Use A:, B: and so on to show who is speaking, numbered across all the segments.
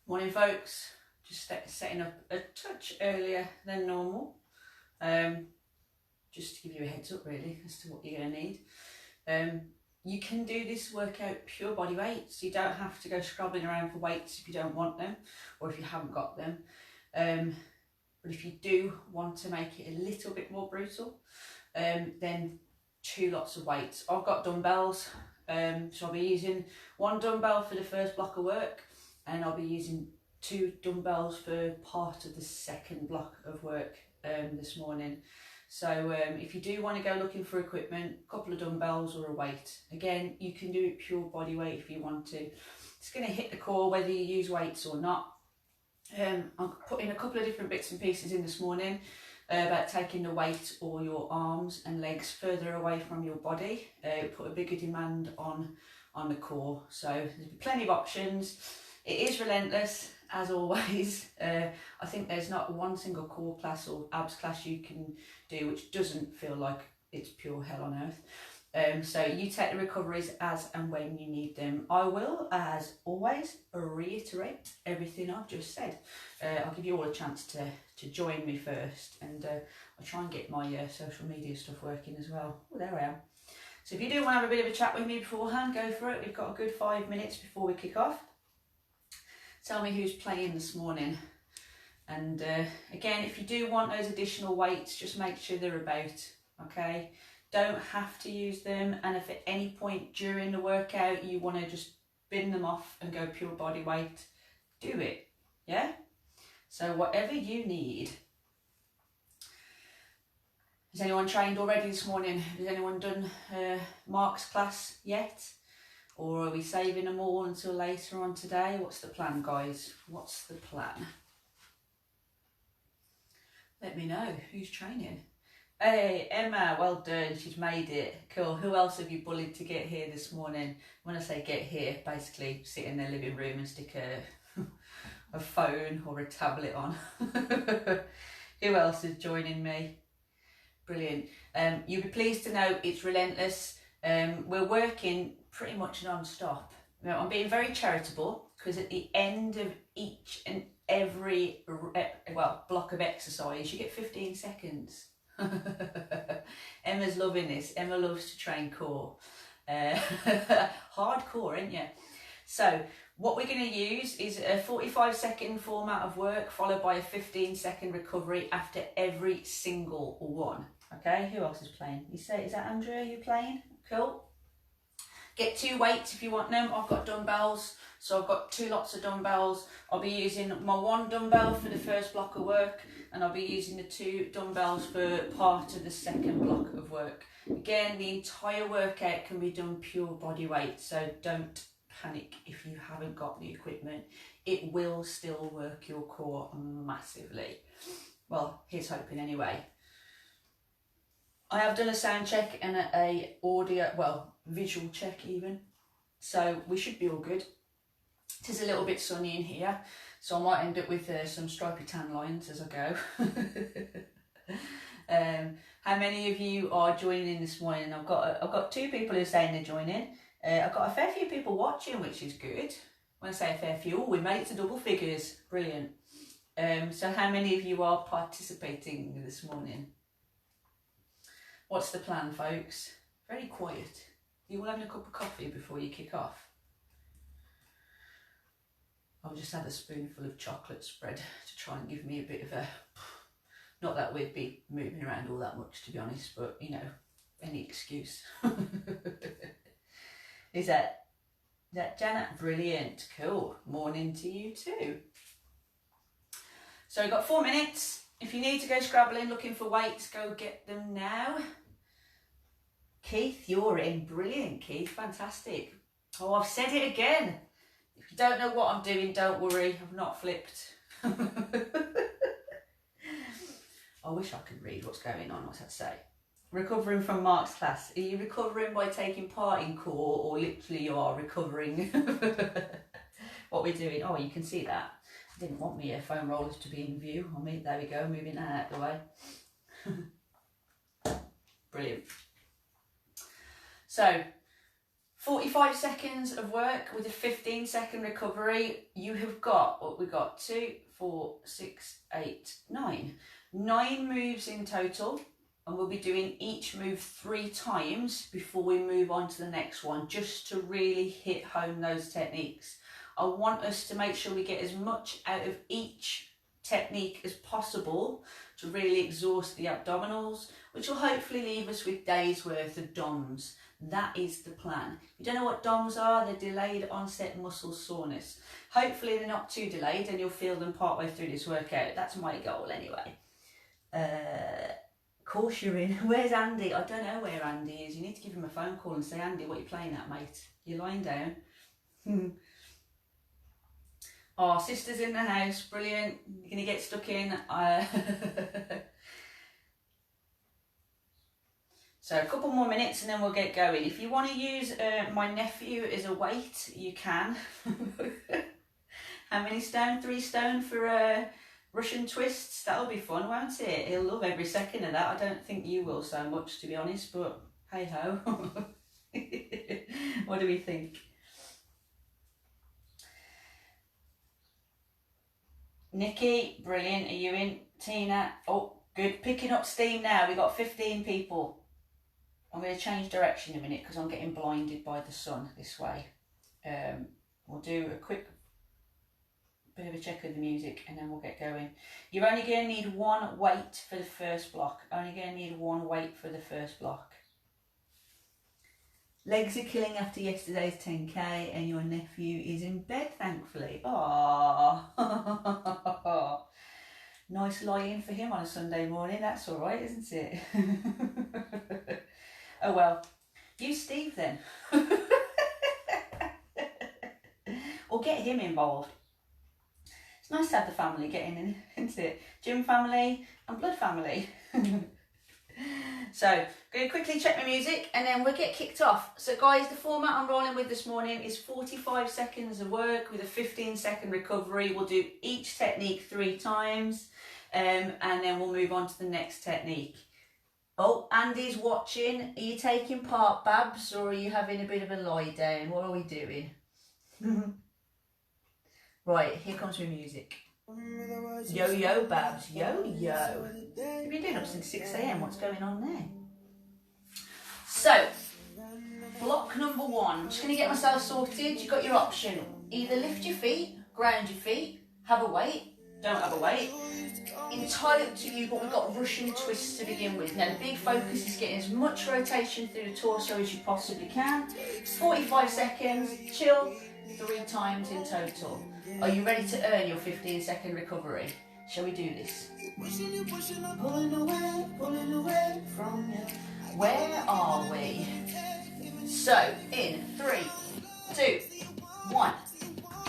A: Morning folks, just setting up a touch earlier than normal, just to give you a heads up really as to what you're going to need. You can do this workout pure body weight, so you don't have to go scrabbling around for weights if you don't want them or if you haven't got them. But if you do want to make it a little bit more brutal, then 2 lots of weights. I've got dumbbells, so I'll be using 1 dumbbell for the first block of work, and I'll be using 2 dumbbells for part of the second block of work this morning. So if you do want to go looking for equipment, a couple of dumbbells or a weight. Again, you can do it pure body weight if you want to. It's going to hit the core whether you use weights or not. I'm putting a couple of different bits and pieces in this morning about taking the weight or your arms and legs further away from your body. Put a bigger demand on the core. So there's plenty of options. It is relentless, as always. I think there's not one single core class or abs class you can do which doesn't feel like it's pure hell on earth. So you take the recoveries as and when you need them. I will, as always, reiterate everything I've just said. I'll give you all a chance to join me first, and I'll try and get my social media stuff working as well. Oh, there I am. So if you do want to have a bit of a chat with me beforehand, go for it. We've got a good 5 minutes before we kick off. Tell me who's playing this morning. And again, if you do want those additional weights, just make sure they're about, okay? Don't have to use them, and if at any point during the workout you want to just bin them off and go pure body weight, do it, yeah? So whatever you need. Has anyone trained already this morning? Has anyone done Mark's class yet? Or are we saving them all until later on today? What's the plan, guys? What's the plan? Let me know. Who's training? Hey, Emma, well done. She's made it. Cool. Who else have you bullied to get here this morning? When I say get here, basically sit in their living room and stick a phone or a tablet on. Who else is joining me? Brilliant. You'll be pleased to know it's relentless. We're working pretty much non-stop. Now, I'm being very charitable because at the end of each and every block of exercise you get 15 seconds. Emma's loving this. Emma loves to train core. Hardcore, ain't you? So what we're going to use is a 45-second format of work followed by a 15-second recovery after every single one. Okay, who else is playing? Is that Andrea, you playing? Cool. Get 2 weights if you want them. I've got dumbbells, so I've got 2 lots of dumbbells. I'll be using my 1 dumbbell for the first block of work, and I'll be using the 2 dumbbells for part of the second block of work. Again, the entire workout can be done pure body weight, so don't panic if you haven't got the equipment. It will still work your core massively. Well, here's hoping anyway. I have done a sound check and a visual check even, so we should be all good. It is a little bit sunny in here, so I might end up with some stripy tan lines as I go. How many of you are joining in this morning? I've got 2 people who are saying they're joining. I've got a fair few people watching, which is good. When I say a fair few, we made it to double figures. Brilliant. So how many of you are participating this morning? What's the plan, folks? Very quiet. You all having a cup of coffee before you kick off? I'll just have a spoonful of chocolate spread to try and give me a bit of a... Not that we'd be moving around all that much, to be honest, but, you know, any excuse. Is that Janet? Brilliant. Cool. Morning to you too. So we've got 4 minutes. If you need to go scrabbling looking for weights, go get them now. Keith, you're in. Brilliant, Keith. Fantastic. Oh, I've said it again. If you don't know what I'm doing, don't worry. I've not flipped. I wish I could read what's going on. What's that say? Recovering from Mark's class. Are you recovering by taking part in core, or literally you are recovering what we're doing? Oh, you can see that. I didn't want my foam rollers to be in view. There we go, moving that out of the way. Brilliant. So 45 seconds of work with a 15-second recovery. You have got, what we got, 2, 4, 6, 8, 9. 9 moves in total, and we'll be doing each move 3 times before we move on to the next one, just to really hit home those techniques. I want us to make sure we get as much out of each technique as possible to really exhaust the abdominals, which will hopefully leave us with days worth of DOMs. That is the plan. If you don't know what DOMs are, they're delayed onset muscle soreness. Hopefully they're not too delayed and you'll feel them partway through this workout. That's my goal anyway. Of course you're in. Where's Andy? I don't know where Andy is. You need to give him a phone call and say, Andy, what are you playing at, mate? You're lying down. Oh, sister's in the house. Brilliant. You're going to get stuck in. So a couple more minutes and then we'll get going. If you want to use my nephew as a weight, you can. How many stone? 3 stone for Russian twists. That'll be fun, won't it? He'll love every second of that. I don't think you will so much, to be honest, but hey ho. What do we think? Nikki, brilliant. Are you in? Tina, oh, good. Picking up steam now. We've got 15 people. I'm going to change direction in a minute because I'm getting blinded by the sun this way. We'll do a quick bit of a check of the music and then we'll get going. You're only going to need 1 weight for the first block. Only going to need 1 weight for the first block. Legs are killing after yesterday's 10k and your nephew is in bed, thankfully. Aww. Nice lie-in for him on a Sunday morning. That's all right, isn't it? Oh well, use Steve then. Or get him involved. It's nice to have the family getting in, isn't it? Gym family and blood family. So, I'm going to quickly check my music and then we'll get kicked off. So guys, the format I'm rolling with this morning is 45 seconds of work with a 15-second recovery. We'll do each technique 3 times and then we'll move on to the next technique. Oh, Andy's watching. Are you taking part, Babs, or are you having a bit of a lie down? What are we doing? Right, here comes my music. Yo, yo, Babs. Yo, yo. You've been doing up since 6 AM. What's going on there? So, block number 1. I'm just going to get myself sorted. You've got your option. Either lift your feet, ground your feet, have a weight, don't have a weight. Entirely up to you, but we've got Russian twists to begin with. Now the big focus is getting as much rotation through the torso as you possibly can. 45 seconds, chill, 3 times in total. Are you ready to earn your 15-second recovery? Shall we do this? Pulling away from you. Where are we? So, in 3, 2, 1,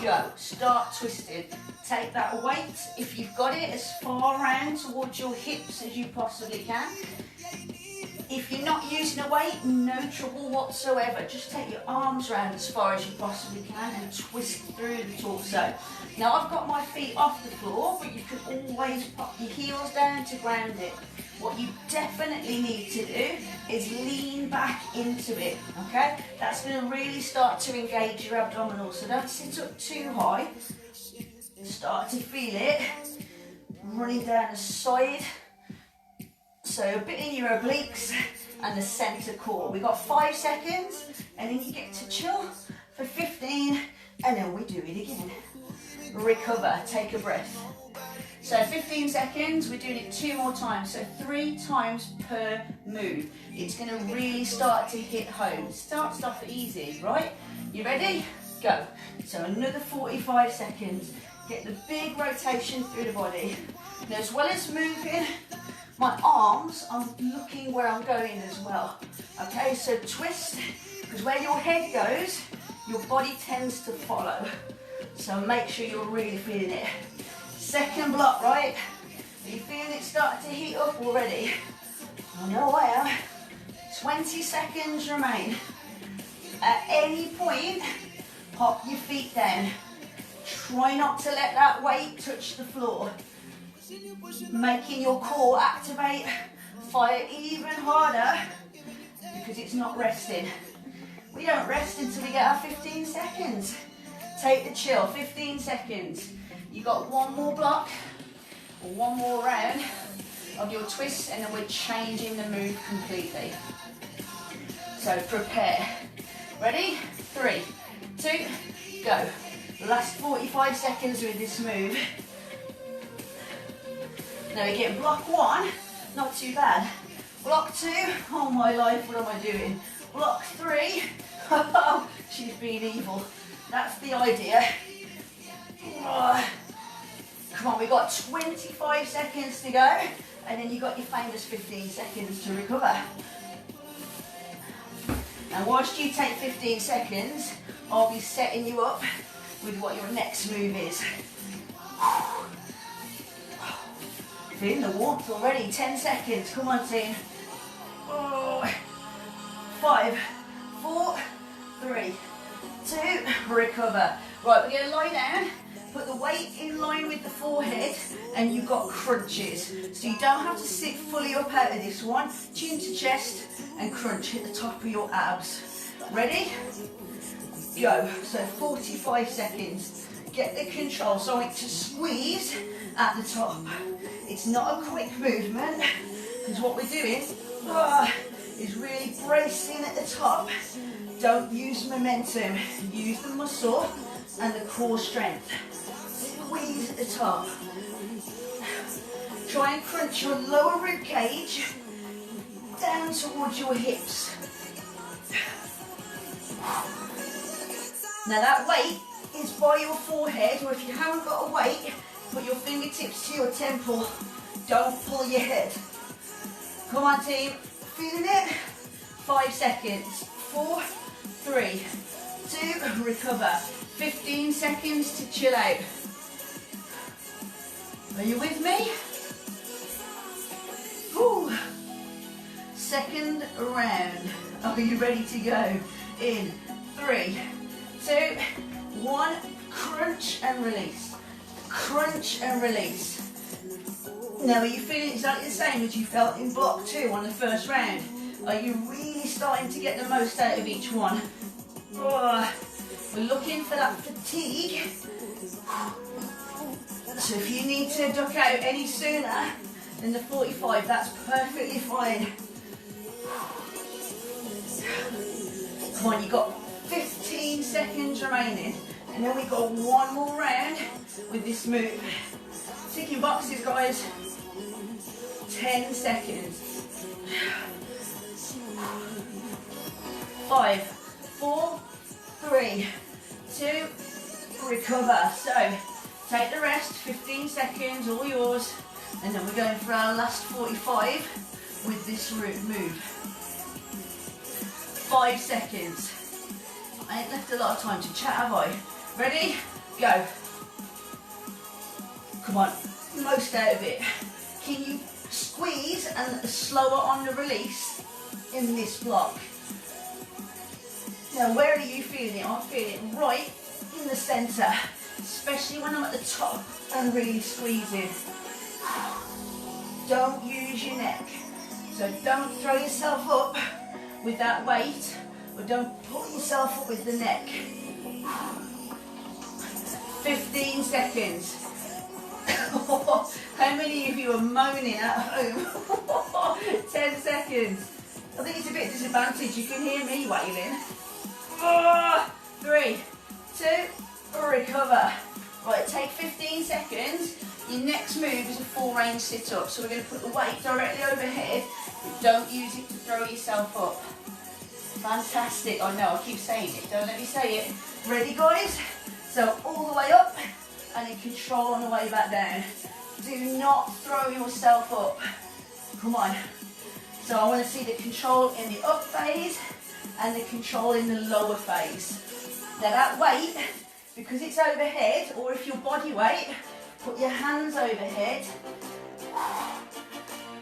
A: go. Start twisted. Take that weight, if you've got it, as far round towards your hips as you possibly can. If you're not using a weight, no trouble whatsoever. Just take your arms round as far as you possibly can and twist through the torso. Now I've got my feet off the floor, but you can always pop your heels down to ground it. What you definitely need to do is lean back into it, okay? That's going to really start to engage your abdominals, so don't sit up too high. Start to feel it running down the side, so a bit in your obliques and the centre core. We've got 5 seconds and then you get to chill for 15 and then we do it again. Recover, take a breath. So 15 seconds, we're doing it 2 more times, so 3 times per move. It's going to really start to hit home. It starts off easy, right? You ready? Go. So another 45 seconds. Get the big rotation through the body. Now, as well as moving my arms, I'm looking where I'm going as well. Okay, so twist, because where your head goes, your body tends to follow. So make sure you're really feeling it. Second block, right? Are you feeling it start to heat up already? I know I am. 20 seconds remain. At any point, pop your feet down. Try not to let that weight touch the floor. Making your core activate, fire even harder because it's not resting. We don't rest until we get our 15 seconds. Take the chill, 15 seconds. You got one more block, or one more round of your twists, and then we're changing the move completely. So prepare. Ready? 3, 2, go. Last 45 seconds with this move. Now we get block 1, not too bad. Block 2, oh my life, what am I doing? Block 3, oh, she's being evil. That's the idea. Come on, we've got 25 seconds to go, and then you've got your famous 15 seconds to recover. And whilst you take 15 seconds, I'll be setting you up with what your next move is. Feeling the warmth already, 10 seconds, come on team. 5, 4, 3, 2, recover. Right, we're going to lie down, put the weight in line with the forehead, and you've got crunches. So you don't have to sit fully up out of this one. Chin to chest and crunch at the top of your abs. Ready? Go. So 45 seconds. Get the control, so I want to squeeze at the top. It's not a quick movement, because what we're doing is really bracing at the top. Don't use momentum, use the muscle and the core strength. Squeeze at the top. Try and crunch your lower rib cage down towards your hips. Now that weight is by your forehead, or if you haven't got a weight, put your fingertips to your temple. Don't pull your head. Come on team, feeling it? 5 seconds. 4, 3, 2, recover. 15 seconds to chill out. Are you with me? Whew. Second round. Are you ready to go? In 3, 2, 1, crunch and release. Crunch and release. Now are you feeling exactly the same as you felt in block 2 on the first round? Are you really starting to get the most out of each one? We're looking for that fatigue. So if you need to duck out any sooner than the 45, that's perfectly fine. Come on, you've got 15 seconds remaining, and then we've got one more round with this move. Ticking boxes, guys. 10 seconds. 5, 4, 3, 2, recover. So, take the rest, 15 seconds, all yours, and then we're going for our last 45 with this move. 5 seconds. I ain't left a lot of time to chat, have I? Ready? Go. Come on, most out of it. Can you squeeze and slower on the release in this block? Now, where are you feeling it? I'm feeling it right in the centre, especially when I'm at the top and really squeezing. Don't use your neck. So don't throw yourself up with that weight, or don't pull yourself up with the neck. 15 seconds. How many of you are moaning at home? 10 seconds. I think it's a bit disadvantaged. You can hear me wailing. 3, 2, recover. Right, take 15 seconds. Your next move is a full range sit up. So we're going to put the weight directly overhead, but don't use it to throw yourself up. Fantastic. I know, I keep saying it. Don't let me say it. Ready, guys? So all the way up, and then control on the way back down. Do not throw yourself up. Come on. So I want to see the control in the up phase and the control in the lower phase. Now that weight, because it's overhead, or if your body weight, put your hands overhead.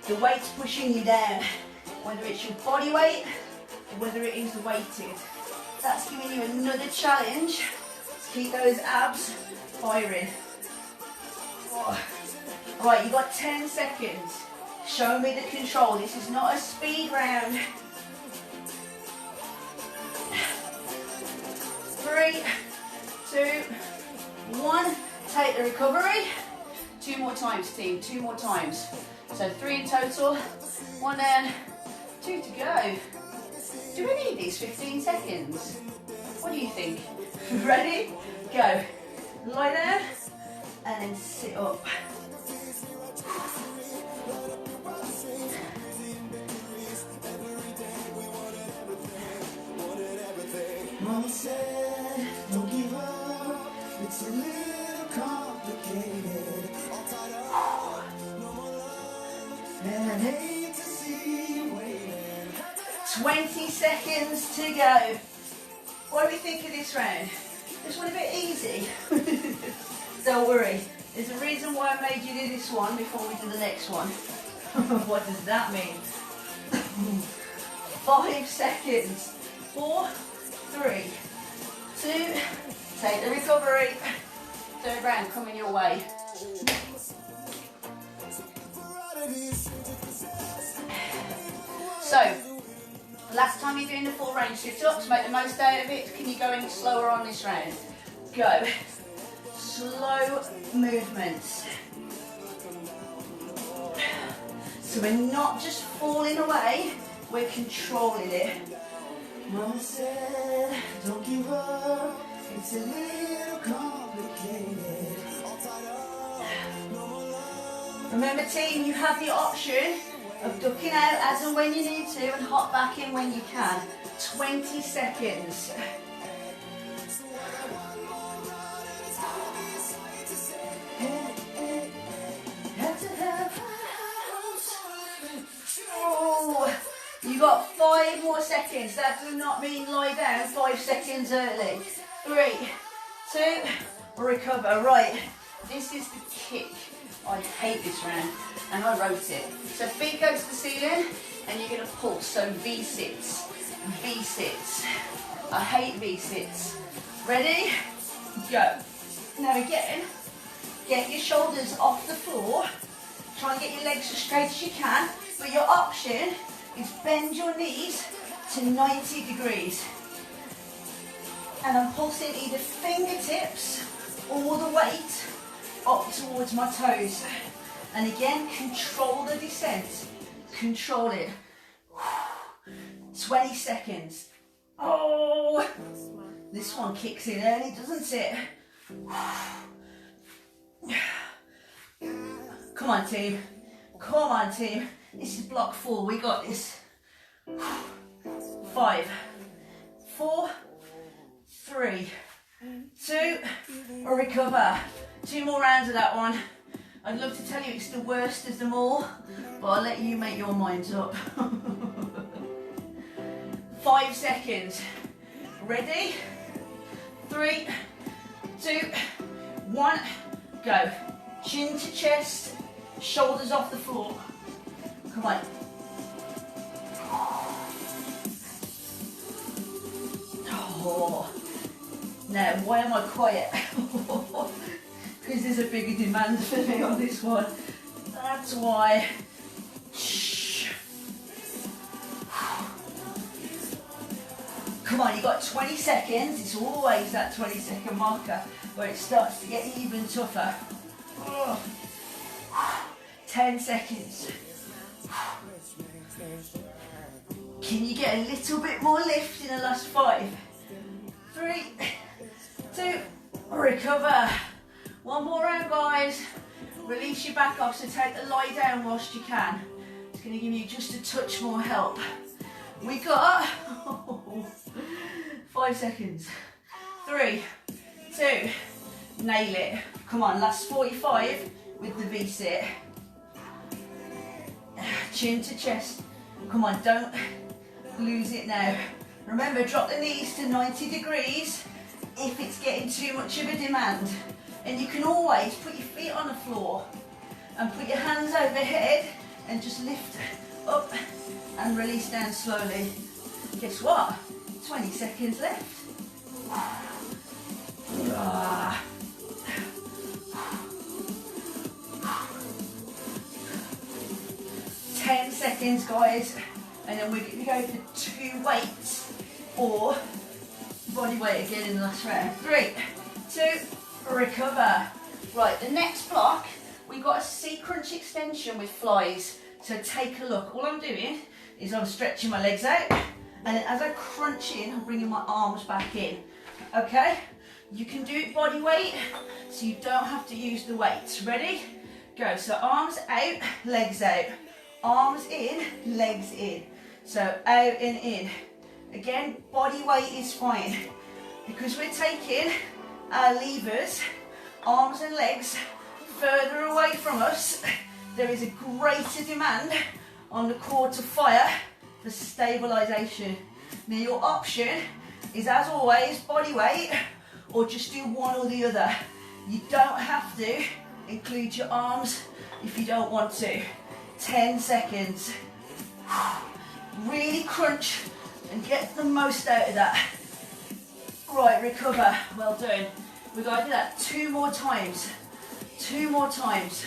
A: The weight's pushing you down, whether it's your body weight or whether it is weighted. That's giving you another challenge to keep those abs firing. Right, you've got 10 seconds. Show me the control. This is not a speed round. 3, 2, 1. Take the recovery. 2 more times, team, 2 more times. So 3 in total, 1 down, 2 to go. Do we need these 15 seconds? What do you think? Ready? Go. Lie down and then sit up. Mama said, don't give up, it's a little complicated. And I hate to see you waiting. 20 seconds to go. What do we think of this round? This one a bit easy? Don't worry, there's a reason why I made you do this one before we do the next one. What does that mean? 5 seconds. 4, 3, 2, take the recovery. Third round coming your way. So, last time you're doing the full range sit-ups, make the most out of it. Can you go any slower on this round? Go. Slow movements. So we're not just falling away, we're controlling it. Mama said, don't give up, it's a little complicated. Remember team, you have the option of ducking out as and when you need to and hop back in when you can. 20 seconds. Oh, you got 5 more seconds. That does not mean lie down 5 seconds early. 3, 2, recover. Right, this is the kick. I hate this round, and I wrote it. So feet go to the ceiling, and you're going to pulse. So V-sits, V-sits. I hate V-sits. Ready? Go. Now again, get your shoulders off the floor. Try and get your legs as straight as you can, but your option is bend your knees to 90 degrees. And I'm pulsing either fingertips or the weight up towards my toes. And again, control the descent. Control it. 20 seconds. Oh, this one kicks in early, doesn't it? Come on, team. Come on, team. This is block 4. We got this. 5, 4, 3, 2, recover. 2 more rounds of that one. I'd love to tell you it's the worst of them all, but I'll let you make your minds up. 5 seconds. Ready? 3, 2, 1, go. Chin to chest, shoulders off the floor. Come on. Oh. Now, why am I quiet? Because there's a bigger demand for me on this one. That's why. Shh. Come on, you've got 20 seconds. It's always that 20-second marker where it starts to get even tougher. 10 seconds. Can you get a little bit more lift in the last 5? 3, 2, recover. 1 more round, guys. Release your back off, so take the lie down whilst you can. It's going to give you just a touch more help. We got 5 seconds. 3, 2, nail it. Come on, last 45 with the V-sit. Chin to chest. Come on, don't lose it now. Remember, drop the knees to 90 degrees if it's getting too much of a demand. And you can always put your feet on the floor and put your hands overhead and just lift up and release down slowly. Guess what? 20 seconds left. 10 seconds, guys, and then we're going to go for 2 weights or Body weight again in the last round. 3, 2, recover. Right, the next block, we've got a C crunch extension with flies. So take a look. All I'm doing is I'm stretching my legs out, and then as I crunch in, I'm bringing my arms back in. Okay? You can do it body weight, so you don't have to use the weights. Ready? Go. So arms out, legs out. Arms in, legs in. So out and in. Again, body weight is fine. Because we're taking our levers, arms and legs, further away from us, there is a greater demand on the core to fire for stabilisation. Now your option is, as always, body weight, or just do one or the other. You don't have to include your arms if you don't want to. 10 seconds. Really crunch and get the most out of that. Right, recover. Well done. We've got to do that 2 more times. 2 more times.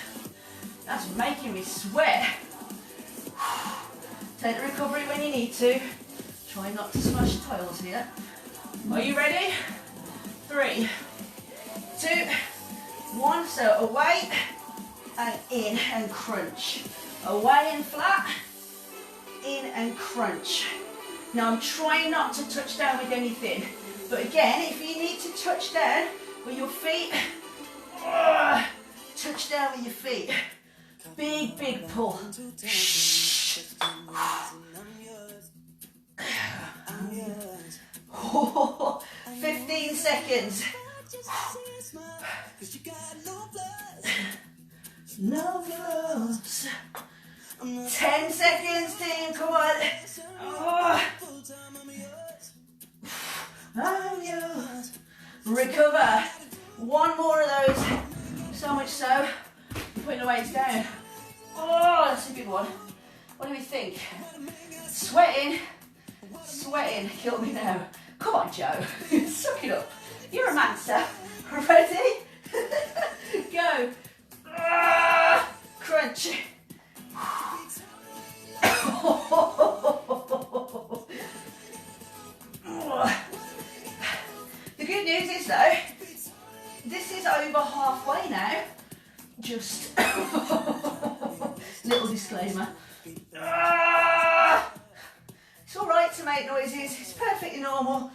A: That's making me sweat. Take the recovery when you need to. Try not to smash tiles here. Are you ready? 3, 2, 1. So away and in and crunch. Away and flat, in and crunch. Now I'm trying not to touch down with anything, but again, if you need to touch down with your feet, touch down with your feet. Big, big pull. 15 seconds. No gloves. 10 seconds, team, come on. I'm yours. Recover. 1 more of those. So much so, I'm putting the weights down. Oh, that's a good one. What do we think? Sweating. Sweating. Kill me now. Come on, Joe. Suck it up. You're a man, sir. Ready? Go. Crunch. The good news is though, this is over halfway now. Just little disclaimer. It's all right to make noises. It's perfectly normal.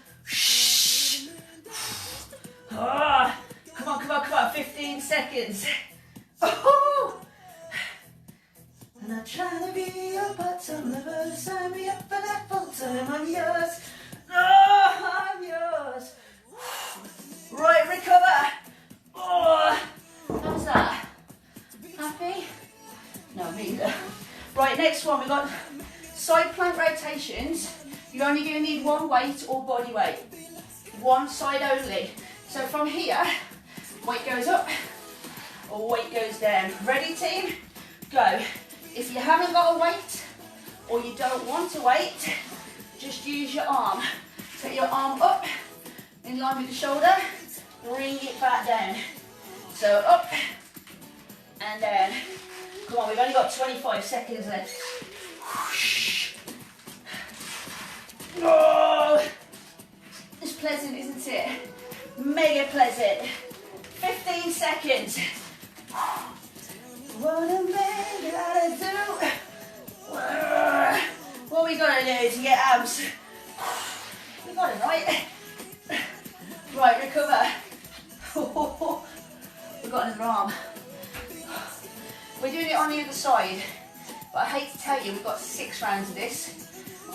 A: Come on, come on, come on. 15 seconds. And I'm trying to be your bottom lover. Sign me up for that full time. I'm yours. Oh, I'm yours. Right, recover. How's that? Happy? No, me either. Right, next one. We've got side plank rotations. You're only going to need 1 weight or body weight. 1 side only. So from here, weight goes up or weight goes down. Ready, team? Go. If you haven't got a weight or you don't want a weight, just use your arm. Take your arm up in line with the shoulder, bring it back down. So up and down. Come on, we've only got 25 seconds left. Oh, it's pleasant, isn't it? Mega pleasant. 15 seconds. What a man gotta do. What we gotta do to get abs? We got it right. Right, recover. We've got another arm. We're doing it on the other side, but I hate to tell you, we've got 6 rounds of this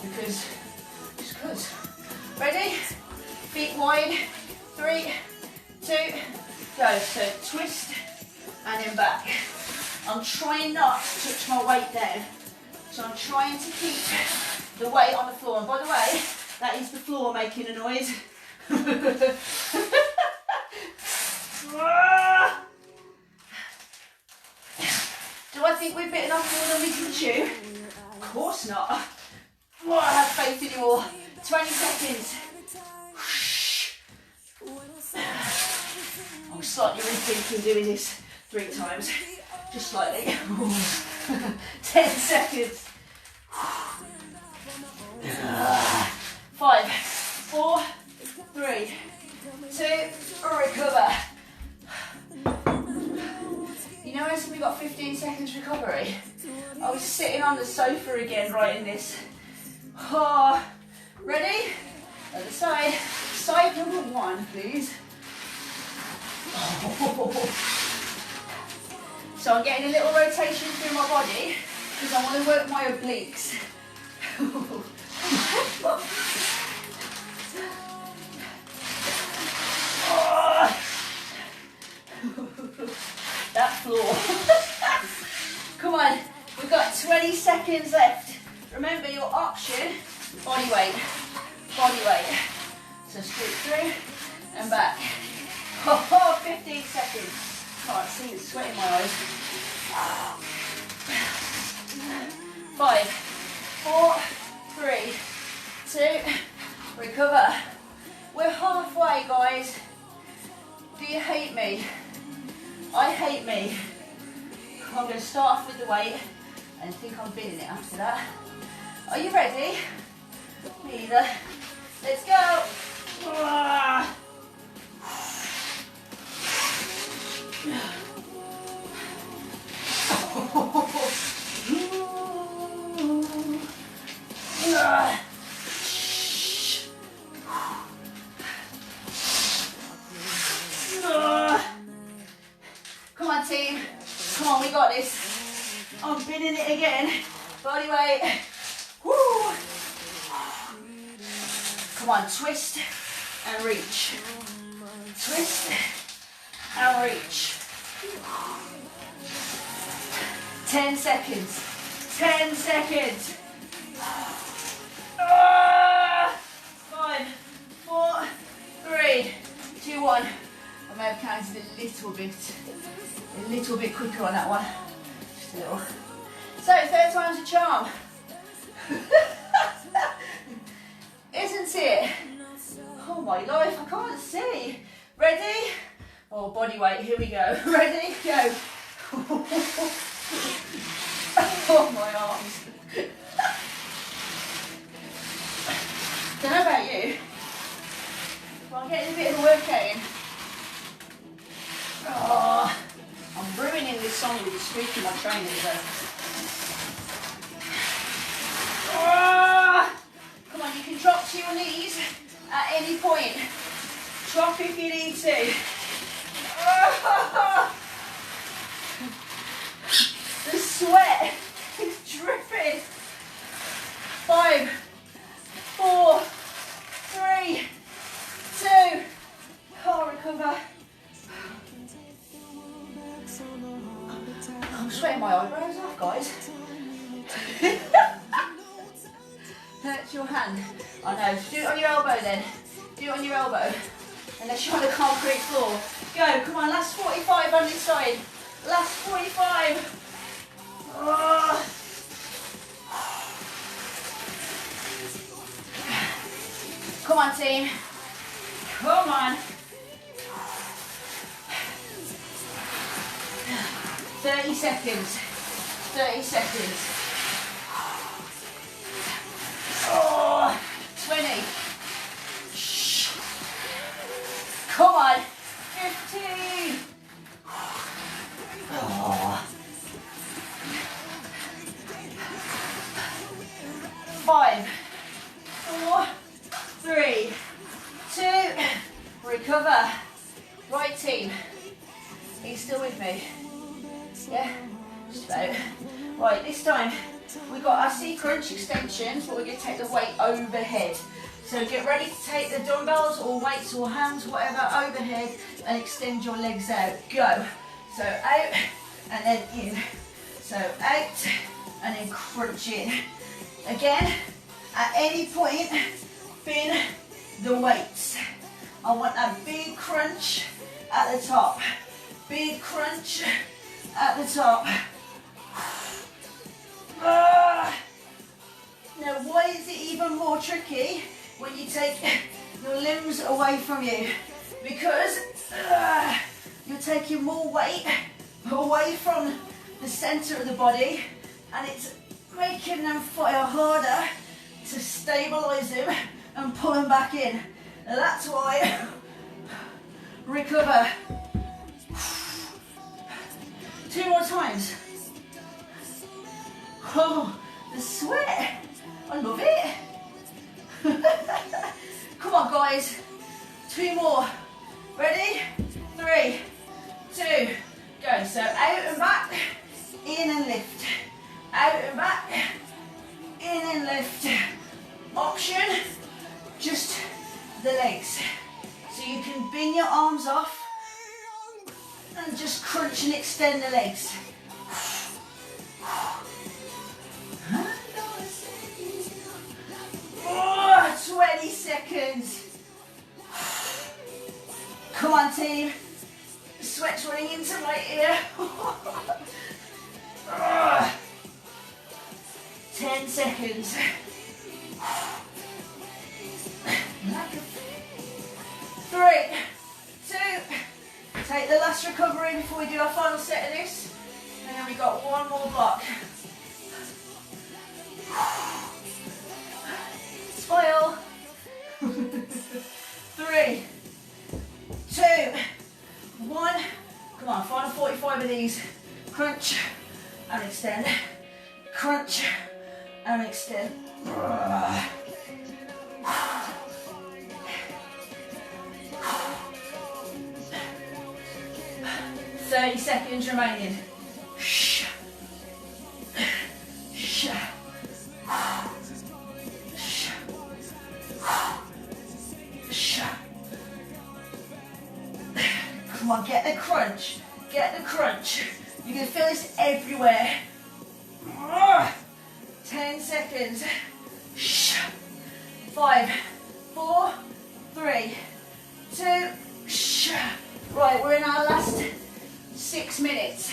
A: because. Ready? Feet wide. 3, 2, go. So twist and then back. I'm trying not to touch my weight down. So I'm trying to keep the weight on the floor. And by the way, that is the floor making a noise. Do I think we've bitten off more than we can chew? Of course not. I have faith in you all. 20 seconds. I'm slightly rethinking doing this 3 times. Just slightly. 10 seconds. 5, 4, 3, 2, recover. You know when we got 15 seconds recovery? I was sitting on the sofa again writing this. Oh, ready? Other side. Side number 1, please. Oh. So I'm getting a little rotation through my body because I want to work my obliques. Oh. That floor. Come on, we've got 20 seconds left. Remember your option, body weight, body weight. So scoot through and back. Oh, 15 seconds. Can't see the sweat in my eyes. 5, 4, 3, 2, recover. We're halfway, guys. Do you hate me? I hate me. I'm going to start off with the weight and think I'm binning it after that. Are you ready? Me either. Let's go. Come on, team. Come on, we got this. I'm binning it again. Body weight. Woo. Come on, twist and reach. Twist and reach. 10 seconds. 10 seconds. 5, 4, 3, 2, 1. I may have counted a little bit quicker on that one. Just a little. So, third time's a charm. Isn't it? Oh my life, I can't see. Ready? Oh, body weight, here we go. Ready? Go. Oh, my arms. Don't know about you, but I'm getting a bit of a workout in. Oh, I'm ruining this song with the squeak in my trainers though. Oh, come on, you can drop to your knees at any point. Drop if you need to. Oh, the sweat is dripping. 5, 4, 3, 2. Oh, recover. I'm sweating my eyebrows off, guys. Hurts your hand. I know. Do it on your elbow then. Do it on your elbow. Unless you're on a concrete floor. Go. Come on. Last 45 on this side. Last 45. Oh. Come on, team. Come on. 30 seconds. 30 seconds. Oh, 20. Shh. Come on. 15. Oh. 5, 4, 3, 2, recover. Right, team. Are you still with me? Yeah, just about. Right, this time we've got our C crunch extensions, but we're going to take the weight overhead. So get ready to take the dumbbells or weights or hands, whatever, overhead and extend your legs out. Go. So out and then in. So out and then crunch in. Again, at any point, bin the weights. I want that big crunch at the top. Big crunch at the top. Now, why is it even more tricky when you take your limbs away from you? Because you're taking more weight away from the center of the body, and it's making them fire harder to stabilize them and pull them back in. And that's why. Recover. 2 more times. Oh, the sweat. I love it. Come on, guys. 2 more. Ready? 3, 2, go. So out and back, in and lift. Out and back, in and lift. Option, just the legs. So you can bin your arms off and just crunch and extend the legs. 20 seconds. Come on, team. The sweat's running into my ear. 10 seconds. 3, 2, take the last recovery before we do our final set of this. And then we've got 1 more block. Smile. 3, 2, 1. Come on, final 45 of these. Crunch and extend. Crunch and extend. 30 seconds remaining. Come on, get the crunch. Get the crunch. You're going to feel this everywhere. 10 seconds. 5, 4, 3, 2. Right, we're in our last 6 minutes.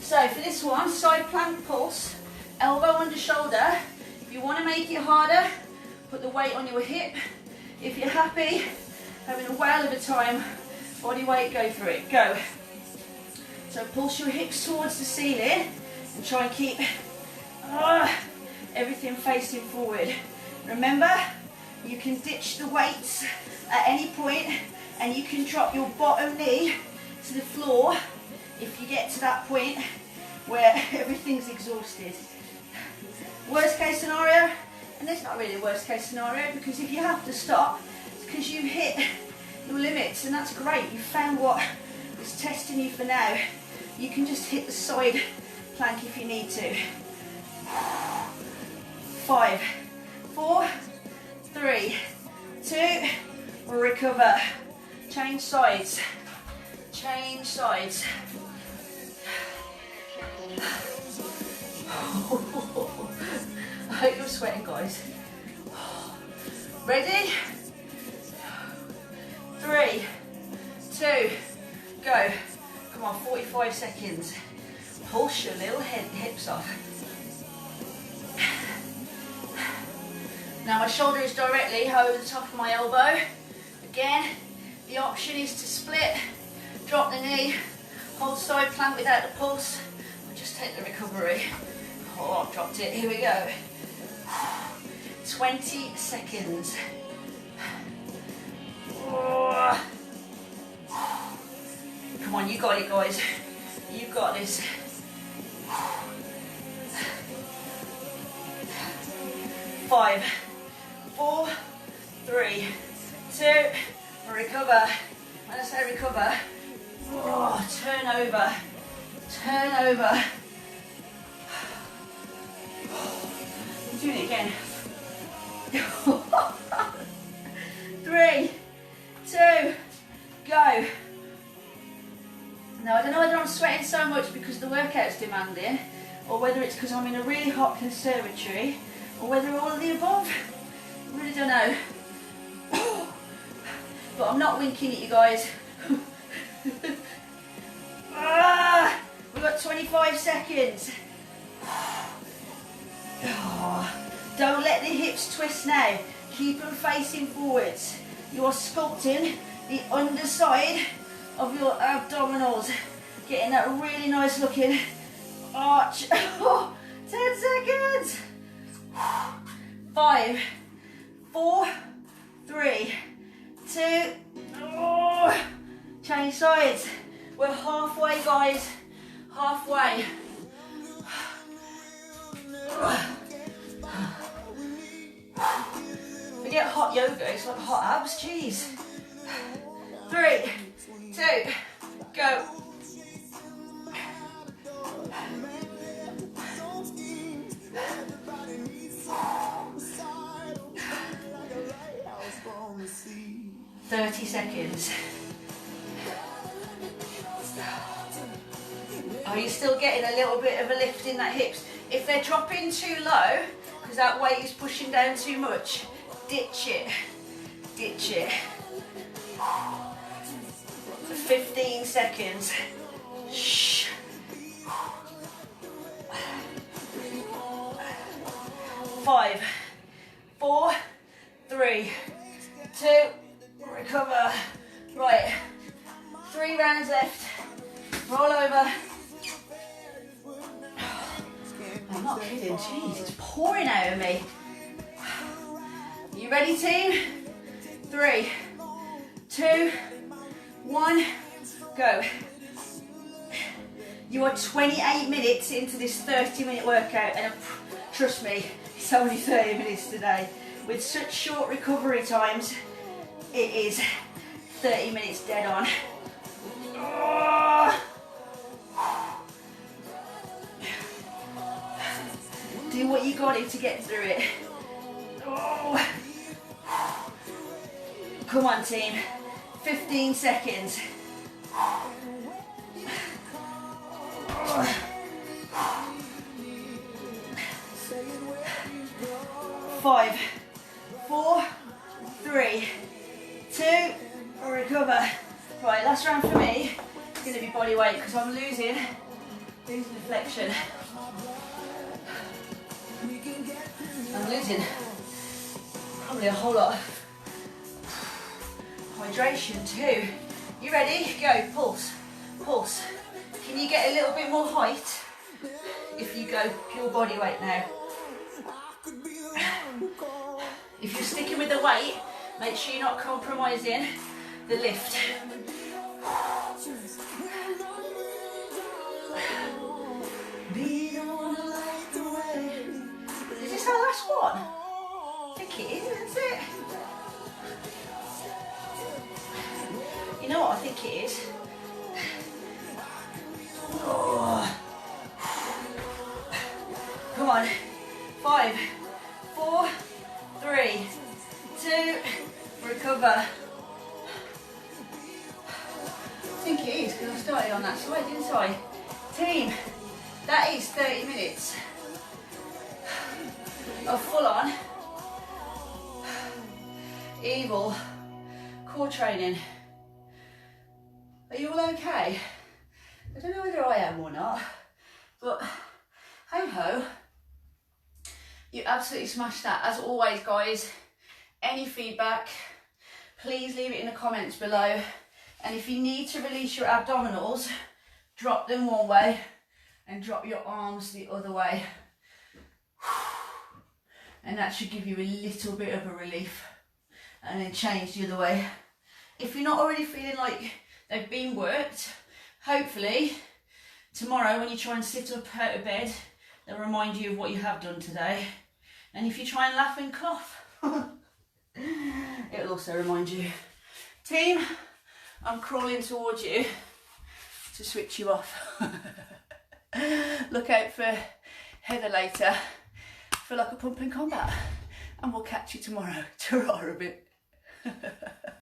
A: So for this one, side plank pulse, elbow under shoulder. If you want to make it harder, put the weight on your hip. If you're happy, having a whale of a time, body weight, go for it. Go. So pulse your hips towards the ceiling and try and keep everything facing forward. Remember, you can ditch the weights at any point and you can drop your bottom knee to the floor if you get to that point where everything's exhausted. Worst case scenario, and there's not really a worst case scenario, because if you have to stop, it's because you've hit your limits, and that's great. You've found what is testing you for now. You can just hit the side plank if you need to. 5, 4, 3, 2, recover. Change sides. Change sides. I hope you're sweating, guys. Ready? 3, 2, go. Come on, 45 seconds. Pulse your little hips off. Now my shoulder is directly over the top of my elbow. Again, the option is to split, drop the knee, hold side plank without the pulse, or just take the recovery. Oh, I've dropped it. Here we go. 20 seconds. Oh. Come on, you got it, guys. You've got this. 5, 4, 3, 2, recover. When I say recover, turn over. Turn over. I'm doing it again. 3, 2, go. Now I don't know whether I'm sweating so much because the workout's demanding, or whether it's because I'm in a really hot conservatory, or whether all of the above. I really don't know. But I'm not winking at you guys. We've got 25 seconds. Don't let the hips twist now. Keep them facing forwards. You are sculpting the underside of your abdominals. Getting that really nice looking arch. 10 seconds. 5, 4, 3, 2, oh, change sides. We're halfway, guys, halfway. Forget hot yoga, it's like hot abs, jeez. 3, 2, go. "30 seconds. Are you still getting a little bit of a lift in that hips? If they're dropping too low, because that weight is pushing down too much, ditch it. Ditch it. 15 seconds. Shh. 5, 4, 3, 2, recover. Right, 3 rounds left. Roll over. I'm not kidding, jeez, it's pouring out of me. You ready, team? 3, 2, 1, go. You are 28 minutes into this 30-minute workout, and trust me, it's only 30 minutes today. With such short recovery times, it is 30 minutes dead on. Oh. Do what you got to get through it. Oh. Come on, team. 15 seconds. 5, 4, 3, 2, recover. Right, last round for me. It's going to be body weight because I'm losing the flexion. I'm losing probably a whole lot of hydration too. You ready? Go, pulse, pulse. Can you get a little bit more height if you go pure body weight now? If you're sticking with the weight, make sure you're not compromising the lift. Is this our last one? I think it is, isn't it? You know what I think it is? Oh. Come on. 5, 4, 3, 2, recover. I think it is because I started on that side, didn't I? Team, that is 30 minutes of full on evil core training. Are you all okay? I don't know whether I am or not, but hey ho, you absolutely smashed that. As always, guys, any feedback, please leave it in the comments below. And if you need to release your abdominals, drop them one way and drop your arms the other way. And that should give you a little bit of a relief. And then change the other way. If you're not already feeling like they've been worked, hopefully tomorrow when you try and sit up out of bed, they'll remind you of what you have done today. And if you try and laugh and cough, it'll also remind you. Team, I'm crawling towards you to switch you off. Look out for Heather later. Feel like a pump in combat. And we'll catch you tomorrow. Ta-ra a bit.